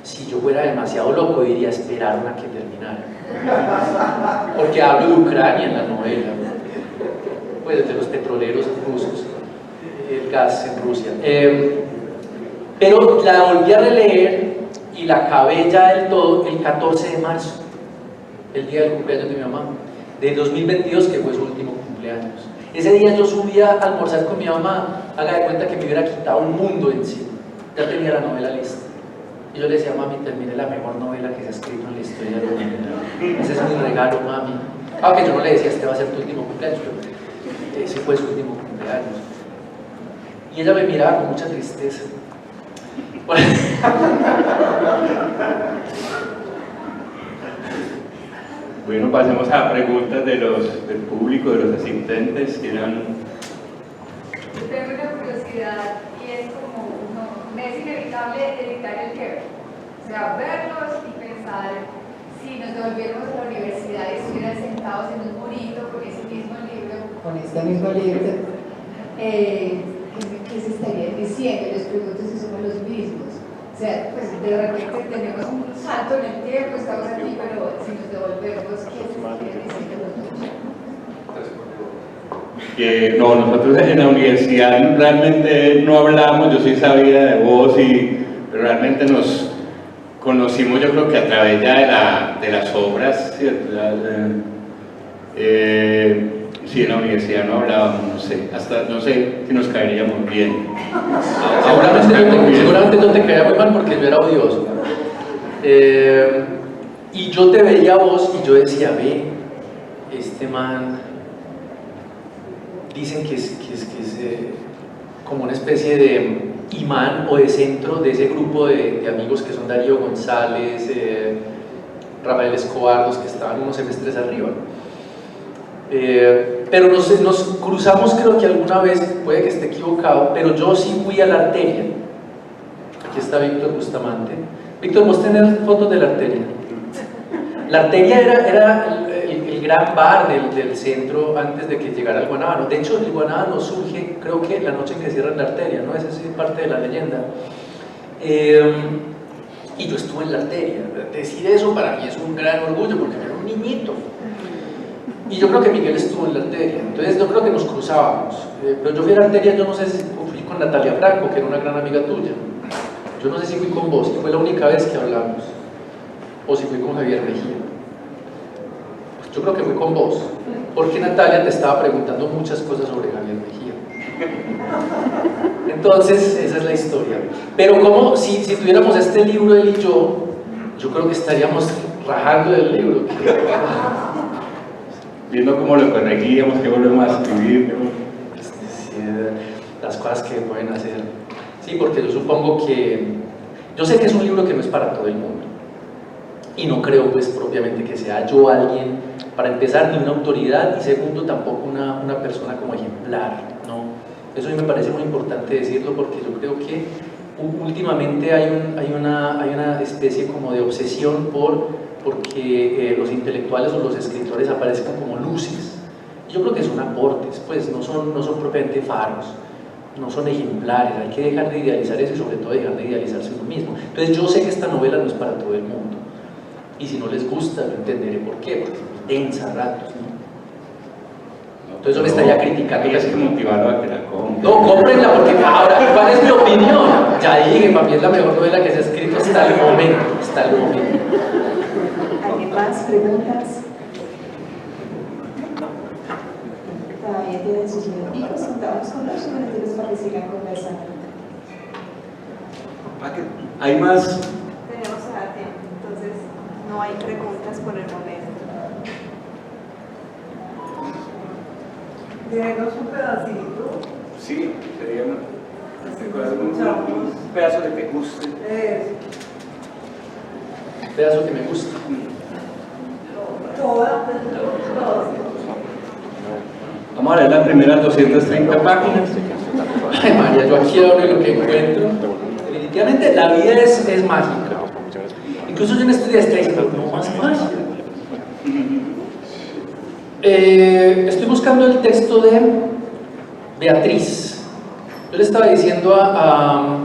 Si yo fuera demasiado loco, diría esperar a que terminara. Porque hablo de Ucrania en la novela. Pues de los petroleros rusos, el gas en Rusia. Pero la volví a releer y la acabé ya del todo el 14 de marzo, el día del cumpleaños de mi mamá, de 2022, que fue su último cumpleaños. Ese día yo subí a almorzar con mi mamá, haga de cuenta que me hubiera quitado un mundo encima. Ya tenía la novela lista. Y yo le decía, mami, terminé la mejor novela que se ha escrito en la historia de la novela. Ese es mi regalo, mami. Aunque yo no le decía, este va a ser tu último cumpleaños, pero ese fue su último cumpleaños. Y ella me miraba con mucha tristeza. Bueno, pasemos a preguntas del público, de los asistentes. ¿Quieran? Yo tengo una curiosidad y es como, me es inevitable editar el que, o sea, verlos y pensar si nos devolviéramos a la universidad y estuvieran sentados en un murito con ese mismo libro, ¿qué se estarían diciendo? Les pregunto si somos los mismos. O sea, pues de repente tenemos un salto en el tiempo, estamos aquí, pero si nos devolvemos, ¿qué se estarían diciendo nosotros? Que no, nosotros en la universidad realmente no hablamos, yo sí sabía de vos y realmente nos conocimos, yo creo que a través ya de las obras, ¿cierto? Sí, en la universidad no hablábamos, no sé, hasta no sé si nos caeríamos bien. Seguramente no te caía muy mal porque yo era odioso. Y yo te veía a vos y yo decía, ve, este man, dicen que es como una especie de imán o de centro de ese grupo de amigos que son Darío González, Rafael Escobar, los que estaban unos semestres arriba. Pero nos cruzamos, creo que alguna vez, puede que esté equivocado, pero yo sí fui a la Arteria. Aquí está Víctor Bustamante. Víctor, ¿vos tenés fotos de la Arteria? La Arteria era el gran bar del centro antes de que llegara el Guanábano. De hecho, el Guanábano surge, creo que la noche en que cierran la Arteria, ¿no? Esa es parte de la leyenda. Y yo estuve en la Arteria. Decir eso para mí es un gran orgullo porque era un niñito. Y yo creo que Miguel estuvo en la Arteria, entonces yo creo que nos cruzábamos. Pero yo fui a la Arteria, yo no sé si fui con Natalia Franco, que era una gran amiga tuya. Yo no sé si fui con vos, que fue la única vez que hablamos. O si fui con Javier Mejía. Yo creo que fui con vos, porque Natalia te estaba preguntando muchas cosas sobre Javier Mejía. Entonces, esa es la historia. Pero como si tuviéramos este libro, él y yo creo que estaríamos rajando del libro. viendo cómo lo corregíamos, qué volvemos a escribir. Sí, las cosas que pueden hacer. Sí, porque yo supongo que... Yo sé que es un libro que no es para todo el mundo. Y no creo, pues, propiamente que sea yo alguien, para empezar, ni una autoridad, y segundo, tampoco una persona como ejemplar, ¿no? Eso a mí me parece muy importante decirlo, porque yo creo que últimamente hay una especie como de obsesión porque los intelectuales o los escritores aparezcan como luces. Yo creo que son aportes, pues no son propiamente faros, no son ejemplares. Hay que dejar de idealizar eso y sobre todo dejar de idealizarse uno mismo. Entonces yo sé que esta novela no es para todo el mundo, y si no les gusta, lo entenderé por qué, porque es muy densa a ratos, ¿no? Entonces yo me estaría criticando. Hay que motivarlo a que la compre. No, cómprenla, porque ahora, ¿cuál es mi opinión? Ya dije, para mí es la mejor novela que se ha escrito hasta el momento, hasta el momento. ¿Alguien más? ¿Preguntas? Todavía tienen sus minutos, sentados con los minutos para que sigan conversando. Hay más. Tenemos a dar tiempo, entonces no hay preguntas por el momento. Déjenos un pedacito. Sí, sería Escuchamos. un pedazo que te guste. Eso. Pedazo que me gusta. Toda. Vamos a leer las primeras 230 páginas. Ay, María, yo aquí hablo de lo que encuentro. Definitivamente la vida es mágica. Incluso yo en estos días estoy diciendo, no más mágica. Estoy buscando el texto de Beatriz. Yo le estaba diciendo a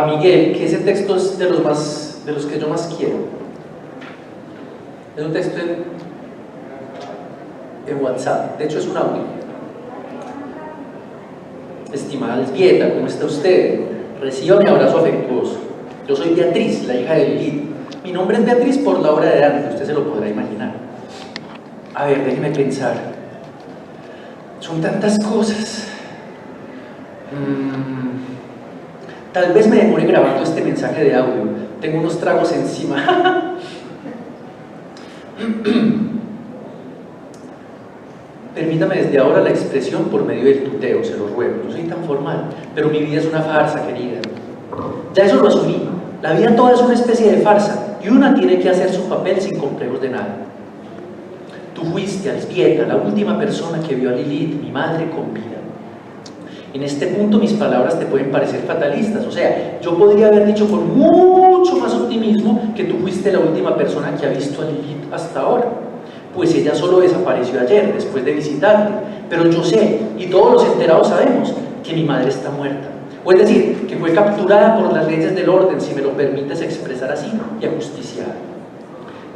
Miguel que ese texto es de los que yo más quiero. Es un texto en WhatsApp, de hecho es un audio. Estimada Elzbieta, ¿cómo está usted? Reciba mi abrazo afectuoso. Yo soy Beatriz, la hija de Lilith. Mi nombre es Beatriz por la obra de Dante, usted se lo podrá imaginar. A ver, déjeme pensar. Son tantas cosas. Tal vez me demore grabando este mensaje de audio. Tengo unos tragos encima. Permítame desde ahora la expresión por medio del tuteo, se lo ruego. No soy tan formal, pero mi vida es una farsa, querida. Ya eso lo asumí. La vida toda es una especie de farsa y una tiene que hacer su papel sin complejos de nada. Tú fuiste, Elzbieta, la última persona que vio a Lilith, mi madre, con vida. En este punto mis palabras te pueden parecer fatalistas, o sea, yo podría haber dicho con mucho más optimismo que tú fuiste la última persona que ha visto a Lilith hasta ahora, pues ella solo desapareció ayer, después de visitarte, pero yo sé, y todos los enterados sabemos, que mi madre está muerta, o es decir, que fue capturada por las leyes del orden, si me lo permites expresar así, y ajusticiada.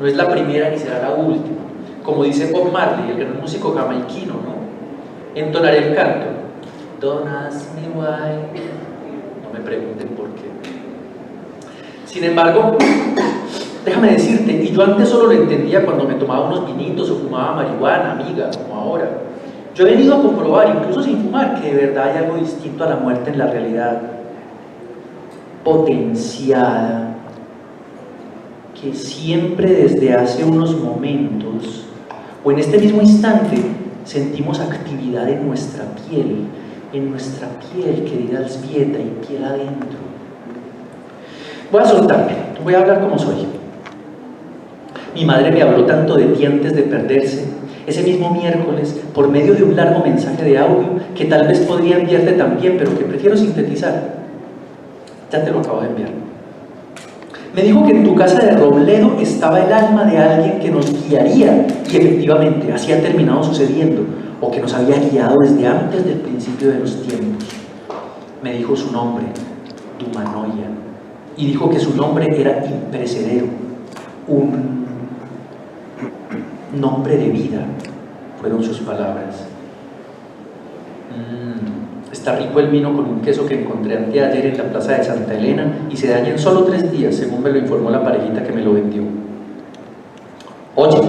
No es la primera ni será la última, como dice Bob Marley, el gran músico jamaiquino, ¿no? Entonaré el canto. Don't ask me why. No me pregunten por qué. Sin embargo, déjame decirte, y yo antes solo lo entendía cuando me tomaba unos vinitos o fumaba marihuana, amiga, como ahora. Yo he venido a comprobar, incluso sin fumar, que de verdad hay algo distinto a la muerte en la realidad. Potenciada. Que siempre desde hace unos momentos, o en este mismo instante, sentimos actividad en nuestra piel, querida Elzbieta, y piel adentro. Voy a soltarme, voy a hablar como soy. Mi madre me habló tanto de ti antes de perderse, ese mismo miércoles, por medio de un largo mensaje de audio que tal vez podría enviarte también, pero que prefiero sintetizar. Ya te lo acabo de enviar. Me dijo que en tu casa de Robledo estaba el alma de alguien que nos guiaría, y efectivamente así ha terminado sucediendo, o que nos había guiado desde antes del principio de los tiempos. Me dijo su nombre, Dumanoia, y dijo que su nombre era imperecedero, un nombre de vida, fueron sus palabras. Está rico el vino con un queso que encontré anteayer en la plaza de Santa Elena y se daña en solo 3 días, según me lo informó la parejita que me lo vendió. Oye,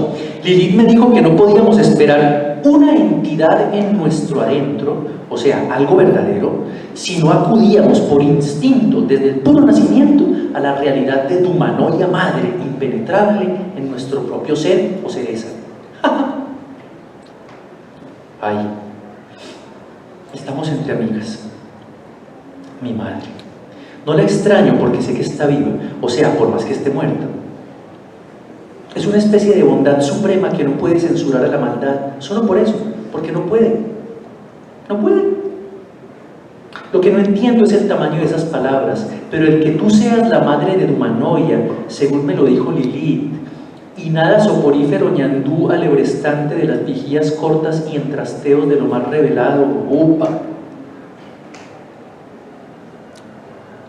Lilith me dijo que no podíamos esperar encontrar una entidad en nuestro adentro, o sea, algo verdadero, si no acudíamos por instinto desde el puro nacimiento a la realidad de Dumanoia madre impenetrable en nuestro propio ser o cereza? Ay, estamos entre amigas. Mi madre. No la extraño porque sé que está viva, o sea, por más que esté muerta. Es una especie de bondad suprema que no puede censurar a la maldad, solo por eso, porque no puede. No puede. Lo que no entiendo es el tamaño de esas palabras, pero el que tú seas la madre de Dumanoia, según me lo dijo Lilith, y nada soporífero ñandú alebrestante de las vigías cortas y en trasteos de lo más revelado, upa.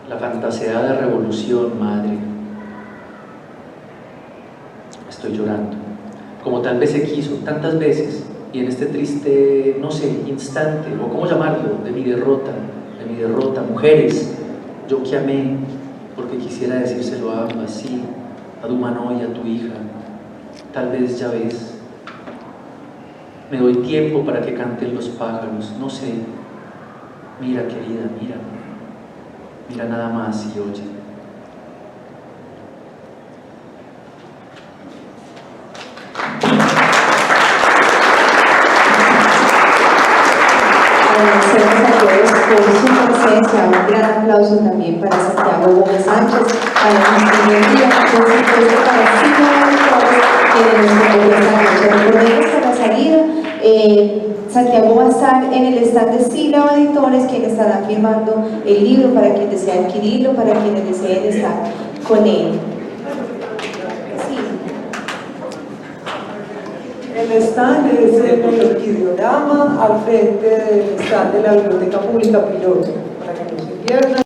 La fantaseada revolución, madre. Estoy llorando, como tal vez se quiso, tantas veces, y en este triste, no sé, instante, o cómo llamarlo, de mi derrota, mujeres, yo que amé, porque quisiera decírselo a ambas, sí, a Dumanoia, a tu hija, tal vez ya ves, me doy tiempo para que canten los pájaros, no sé, mira querida, mira nada más y oye. Agradecemos a todos por su presencia. Un gran aplauso también para Santiago Gómez Sánchez, para la ingeniería, por supuesto para Silvia Editores, quienes nos acompañan esta noche. Recordemos que a la salida, Santiago va a estar en el stand de Sílaba Editores, quienes estarán firmando el libro para quien desee adquirirlo, para quienes deseen estar con él. Sí. El stand es en el Orquidiorama, al frente del stand de la Biblioteca Pública Piloto, para que no se pierdan.